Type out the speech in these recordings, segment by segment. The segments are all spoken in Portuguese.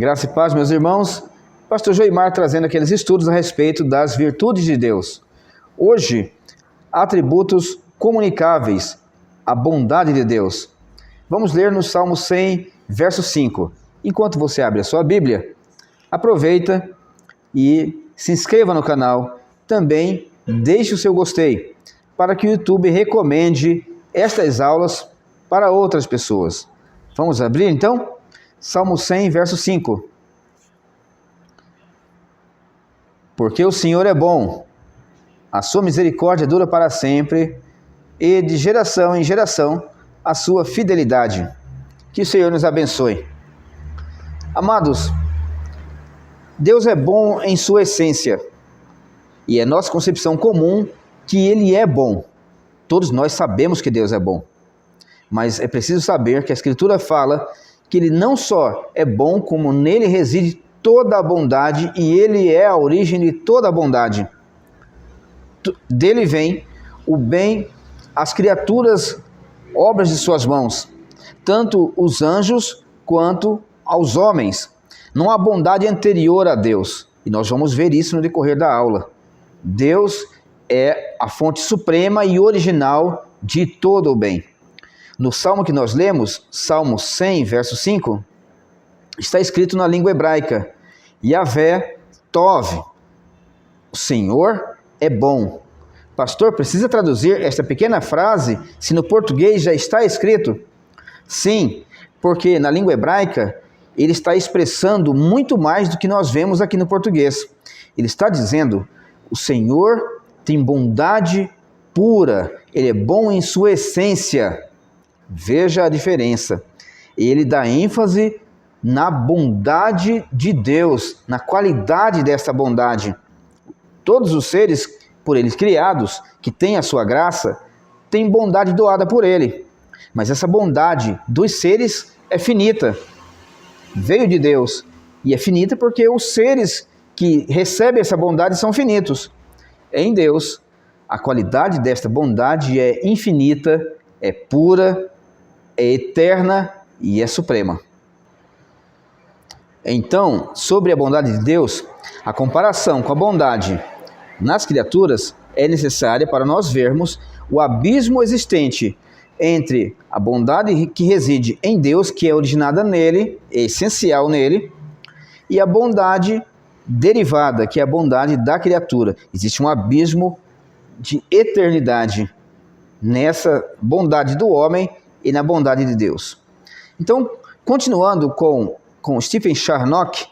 Graça e paz, meus irmãos. Pastor Joimar trazendo aqueles estudos a respeito das virtudes de Deus. Hoje, atributos comunicáveis, a bondade de Deus. Vamos ler no Salmo 100, verso 5. Enquanto você abre a sua Bíblia, aproveita e se inscreva no canal. Também deixe o seu gostei, para que o YouTube recomende estas aulas para outras pessoas. Vamos abrir então? Salmo 100, verso 5. Porque o Senhor é bom, a sua misericórdia dura para sempre, e de geração em geração a sua fidelidade. Que o Senhor nos abençoe. Amados, Deus é bom em sua essência, e é nossa concepção comum que Ele é bom. Todos nós sabemos que Deus é bom, mas é preciso saber que a Escritura fala que Ele não só é bom, como nele reside toda a bondade, e Ele é a origem de toda a bondade. Dele vem o bem, as criaturas, obras de suas mãos, tanto os anjos quanto aos homens. Não há bondade anterior a Deus, e nós vamos ver isso no decorrer da aula. Deus é a fonte suprema e original de todo o bem. No salmo que nós lemos, Salmo 100, verso 5, está escrito na língua hebraica: Yahvé Tov, o Senhor é bom. Pastor, precisa traduzir esta pequena frase se no português já está escrito? Sim, porque na língua hebraica ele está expressando muito mais do que nós vemos aqui no português. Ele está dizendo: o Senhor tem bondade pura, Ele é bom em sua essência. Veja a diferença. Ele dá ênfase na bondade de Deus, na qualidade dessa bondade. Todos os seres por Ele criados, que têm a sua graça, têm bondade doada por Ele. Mas essa bondade dos seres é finita. Veio de Deus e é finita porque os seres que recebem essa bondade são finitos. Em Deus, a qualidade desta bondade é infinita, é pura, é eterna e é suprema. Então, sobre a bondade de Deus, a comparação com a bondade nas criaturas é necessária para nós vermos o abismo existente entre a bondade que reside em Deus, que é originada nele, é essencial nele, e a bondade derivada, que é a bondade da criatura. Existe um abismo de eternidade nessa bondade do homem e na bondade de Deus. Então, continuando com Stephen Charnock,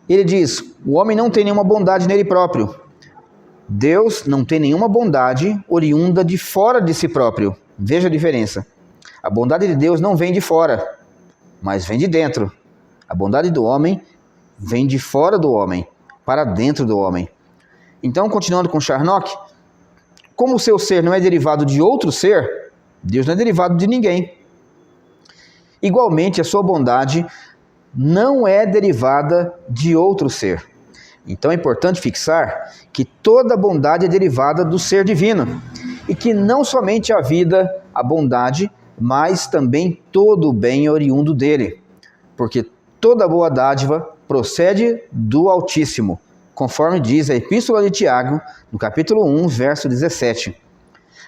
ele diz: o homem não tem nenhuma bondade nele próprio. Deus não tem nenhuma bondade oriunda de fora de si próprio. Veja a diferença. A bondade de Deus não vem de fora, mas vem de dentro. A bondade do homem vem de fora do homem, para dentro do homem. Então, continuando com Charnock, como o seu ser não é derivado de outro ser, Deus não é derivado de ninguém. Igualmente, a sua bondade não é derivada de outro ser. Então é importante fixar que toda bondade é derivada do ser divino, e que não somente a vida, a bondade, mas também todo o bem é oriundo dele, porque toda boa dádiva procede do Altíssimo, conforme diz a Epístola de Tiago, no capítulo 1, verso 17.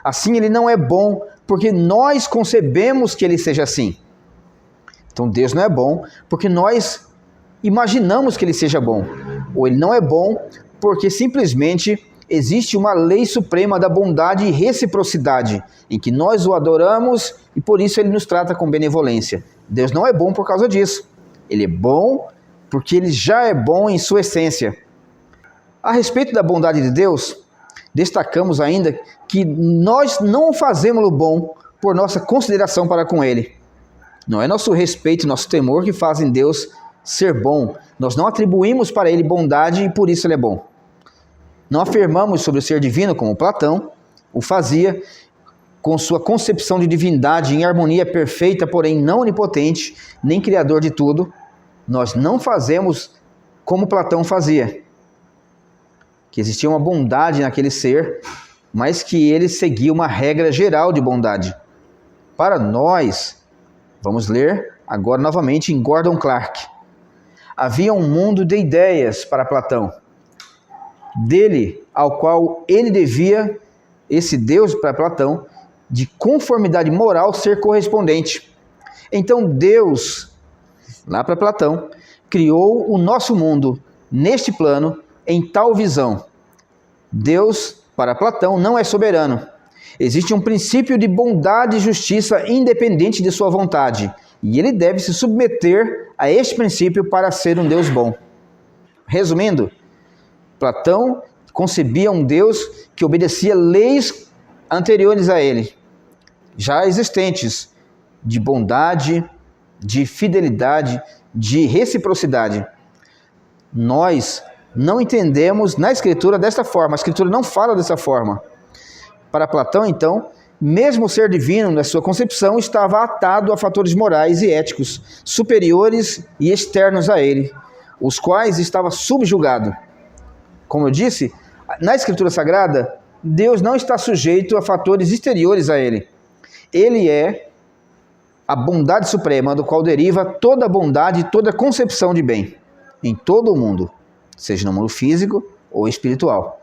Assim, ele não é bom porque nós concebemos que ele seja assim. Então, Deus não é bom porque nós imaginamos que ele seja bom. Ou ele não é bom porque simplesmente existe uma lei suprema da bondade e reciprocidade, em que nós o adoramos e por isso ele nos trata com benevolência. Deus não é bom por causa disso. Ele é bom porque ele já é bom em sua essência. A respeito da bondade de Deus, destacamos ainda que nós não fazemos o bom por nossa consideração para com Ele. Não é nosso respeito, nosso temor que fazem Deus ser bom. Nós não atribuímos para Ele bondade e por isso Ele é bom. Não afirmamos sobre o ser divino, como Platão o fazia, com sua concepção de divindade em harmonia perfeita, porém não onipotente, nem criador de tudo. Nós não fazemos como Platão fazia, que existia uma bondade naquele ser, mas que ele seguia uma regra geral de bondade. Para nós, vamos ler agora novamente em Gordon Clark. havia um mundo de ideias para Platão, dele ao qual ele devia, esse Deus para Platão, de conformidade moral ser correspondente. Então Deus, lá para Platão, criou o nosso mundo neste plano, em tal visão. Deus, para Platão, não é soberano. Existe um princípio de bondade e justiça independente de sua vontade, e ele deve se submeter a este princípio para ser um Deus bom. Resumindo, Platão concebia um Deus que obedecia leis anteriores a ele, já existentes, de bondade, de fidelidade, de reciprocidade. Nós não entendemos na Escritura desta forma, a Escritura não fala dessa forma. Para Platão, então, mesmo o ser divino, na sua concepção, estava atado a fatores morais e éticos superiores e externos a ele, os quais estava subjugado. Como eu disse, na Escritura Sagrada, Deus não está sujeito a fatores exteriores a ele. Ele é a bondade suprema, do qual deriva toda a bondade e toda a concepção de bem, em todo o mundo, seja no mundo físico ou espiritual.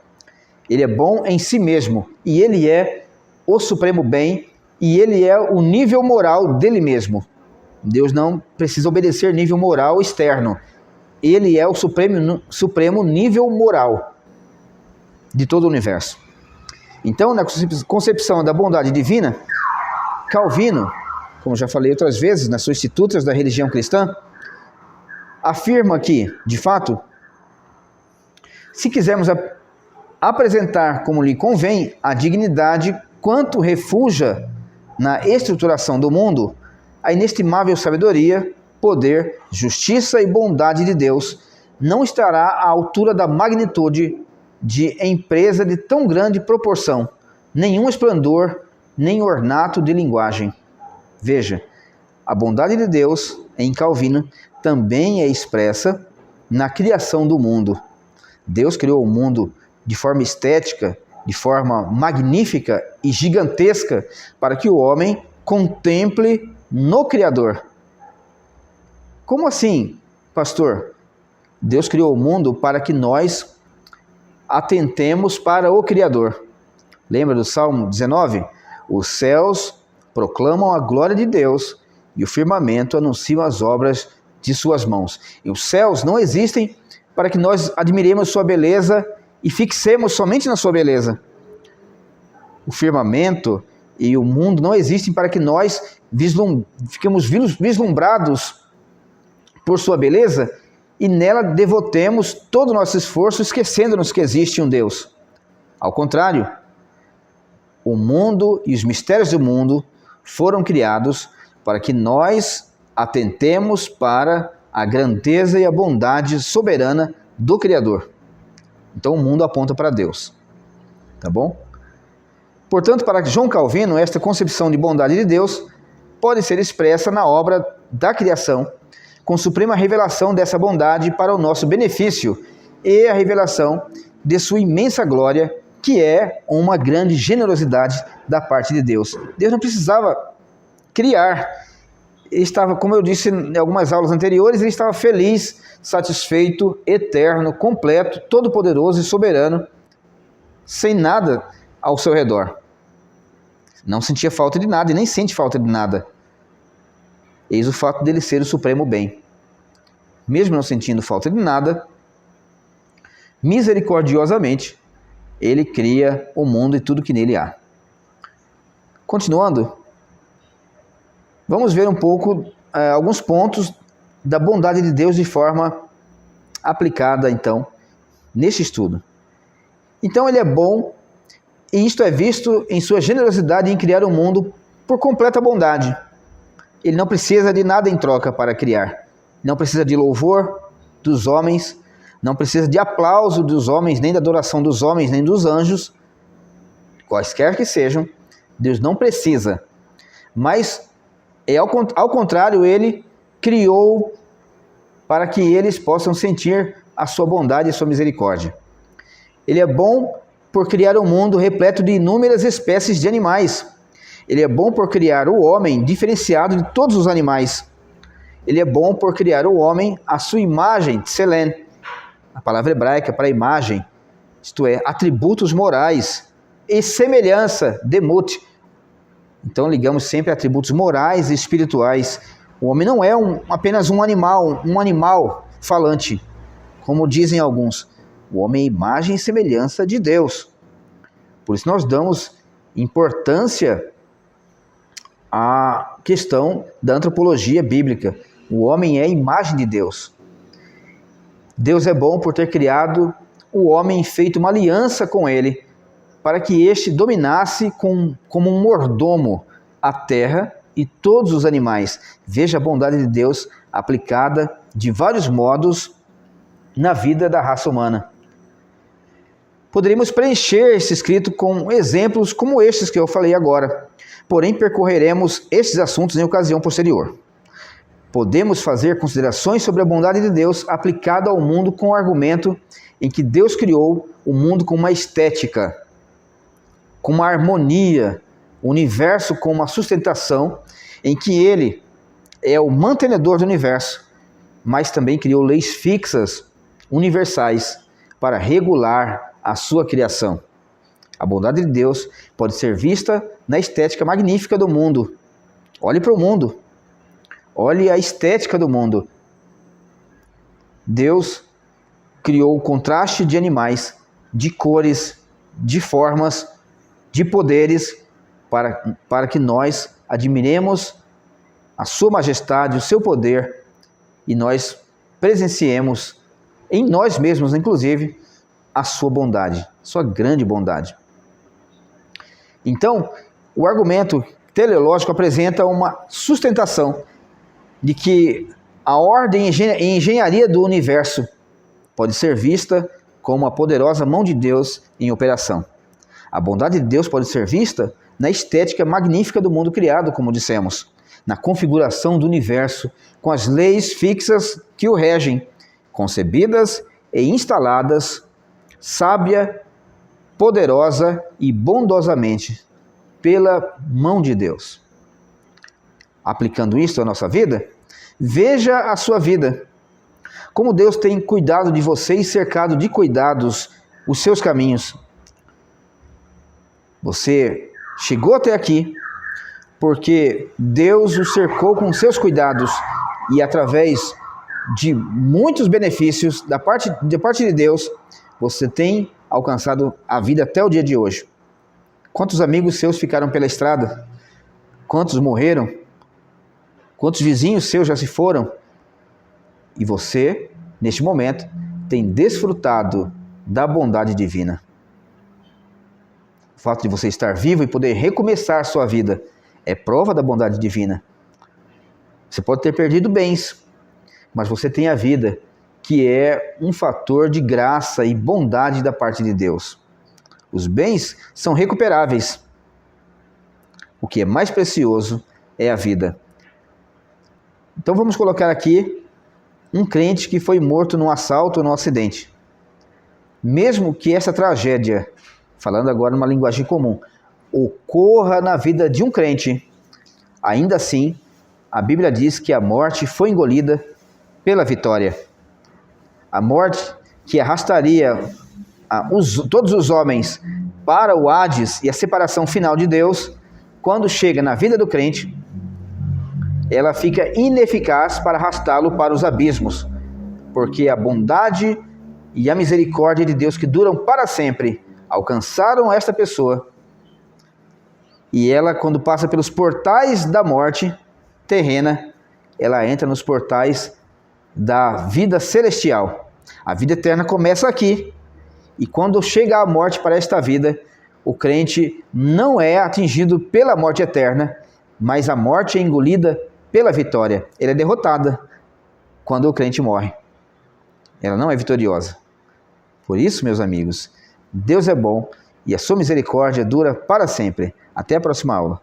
Ele é bom em si mesmo, e ele é o supremo bem, e ele é o nível moral dele mesmo. Deus não precisa obedecer nível moral externo. Ele é o supremo nível moral de todo o universo. Então, na concepção da bondade divina, Calvino, como já falei outras vezes, nas suas Institutas da Religião Cristã, afirma que, de fato, se quisermos apresentar como lhe convém a dignidade quanto refugia na estruturação do mundo, a inestimável sabedoria, poder, justiça e bondade de Deus não estará à altura da magnitude de empresa de tão grande proporção, nenhum esplendor, nem ornato de linguagem. Veja, a bondade de Deus, em Calvino, também é expressa na criação do mundo. Deus criou o mundo de forma estética, de forma magnífica e gigantesca, para que o homem contemple no Criador. Como assim, pastor? Deus criou o mundo para que nós atentemos para o Criador. Lembra do Salmo 19? Os céus proclamam a glória de Deus e o firmamento anuncia as obras de suas mãos. E os céus não existem para que nós admiremos sua beleza e fixemos somente na sua beleza. O firmamento e o mundo não existem para que nós fiquemos vislumbrados por sua beleza e nela devotemos todo o nosso esforço, esquecendo-nos que existe um Deus. Ao contrário, o mundo e os mistérios do mundo foram criados para que nós atentemos para a grandeza e a bondade soberana do Criador. Então o mundo aponta para Deus. Tá bom? Portanto, para João Calvino, esta concepção de bondade de Deus pode ser expressa na obra da criação, com suprema revelação dessa bondade para o nosso benefício e a revelação de sua imensa glória, que é uma grande generosidade da parte de Deus. Deus não precisava criar. Ele estava, como eu disse em algumas aulas anteriores, ele estava feliz, satisfeito, eterno, completo, todo-poderoso e soberano, sem nada ao seu redor. Não sentia falta de nada e nem sente falta de nada. Eis o fato dele ser o supremo bem. Mesmo não sentindo falta de nada, misericordiosamente, ele cria o mundo e tudo que nele há. Continuando, vamos ver um pouco alguns pontos da bondade de Deus de forma aplicada, então, neste estudo. Então, ele é bom, e isto é visto em sua generosidade em criar o mundo por completa bondade. Ele não precisa de nada em troca para criar. Não precisa de louvor dos homens, não precisa de aplauso dos homens, nem da adoração dos homens, nem dos anjos, quaisquer que sejam. Deus não precisa. Mas, ao contrário, ele criou para que eles possam sentir a sua bondade e a sua misericórdia. Ele é bom por criar um mundo repleto de inúmeras espécies de animais. Ele é bom por criar o homem diferenciado de todos os animais. Ele é bom por criar o homem à sua imagem, tselem, a palavra hebraica para imagem, isto é, atributos morais, e semelhança, demut. Então ligamos sempre a atributos morais e espirituais. O homem não é apenas um animal falante, como dizem alguns. O homem é imagem e semelhança de Deus. Por isso nós damos importância à questão da antropologia bíblica. O homem é a imagem de Deus. Deus é bom por ter criado o homem e feito uma aliança com ele, para que este dominasse como um mordomo a terra e todos os animais. Veja a bondade de Deus aplicada de vários modos na vida da raça humana. Poderíamos preencher esse escrito com exemplos como estes que eu falei agora, porém percorreremos estes assuntos em ocasião posterior. Podemos fazer considerações sobre a bondade de Deus aplicada ao mundo com o argumento em que Deus criou o mundo com uma estética, com uma harmonia, o universo com uma sustentação, em que Ele é o mantenedor do universo, mas também criou leis fixas, universais, para regular a sua criação. A bondade de Deus pode ser vista na estética magnífica do mundo. Olhe para o mundo. Olhe a estética do mundo. Deus criou o contraste de animais, de cores, de formas, de poderes, para que nós admiremos a sua majestade, o seu poder, e nós presenciemos em nós mesmos, inclusive, a sua bondade, sua grande bondade. Então, o argumento teleológico apresenta uma sustentação de que a ordem e engenharia do universo pode ser vista como a poderosa mão de Deus em operação. A bondade de Deus pode ser vista na estética magnífica do mundo criado, como dissemos, na configuração do universo, com as leis fixas que o regem, concebidas e instaladas, sábia, poderosa e bondosamente pela mão de Deus. Aplicando isso à nossa vida, veja a sua vida. Como Deus tem cuidado de você e cercado de cuidados os seus caminhos. Você chegou até aqui porque Deus o cercou com seus cuidados e através de muitos benefícios da parte de Deus, você tem alcançado a vida até o dia de hoje. Quantos amigos seus ficaram pela estrada? Quantos morreram? Quantos vizinhos seus já se foram? E você, neste momento, tem desfrutado da bondade divina. O fato de você estar vivo e poder recomeçar sua vida é prova da bondade divina. Você pode ter perdido bens, mas você tem a vida, que é um fator de graça e bondade da parte de Deus. Os bens são recuperáveis. O que é mais precioso é a vida. Então vamos colocar aqui um crente que foi morto num assalto ou num acidente. Mesmo que essa tragédia, falando agora numa linguagem comum, ocorra na vida de um crente, ainda assim, a Bíblia diz que a morte foi engolida pela vitória. A morte que arrastaria todos os homens para o Hades e a separação final de Deus, quando chega na vida do crente, ela fica ineficaz para arrastá-lo para os abismos, porque a bondade e a misericórdia de Deus que duram para sempre alcançaram esta pessoa, e ela, quando passa pelos portais da morte terrena, ela entra nos portais da vida celestial. A vida eterna começa aqui, e quando chega a morte para esta vida, o crente não é atingido pela morte eterna, mas a morte é engolida pela vitória. Ela é derrotada quando o crente morre. Ela não é vitoriosa. Por isso, meus amigos, Deus é bom e a sua misericórdia dura para sempre. Até a próxima aula.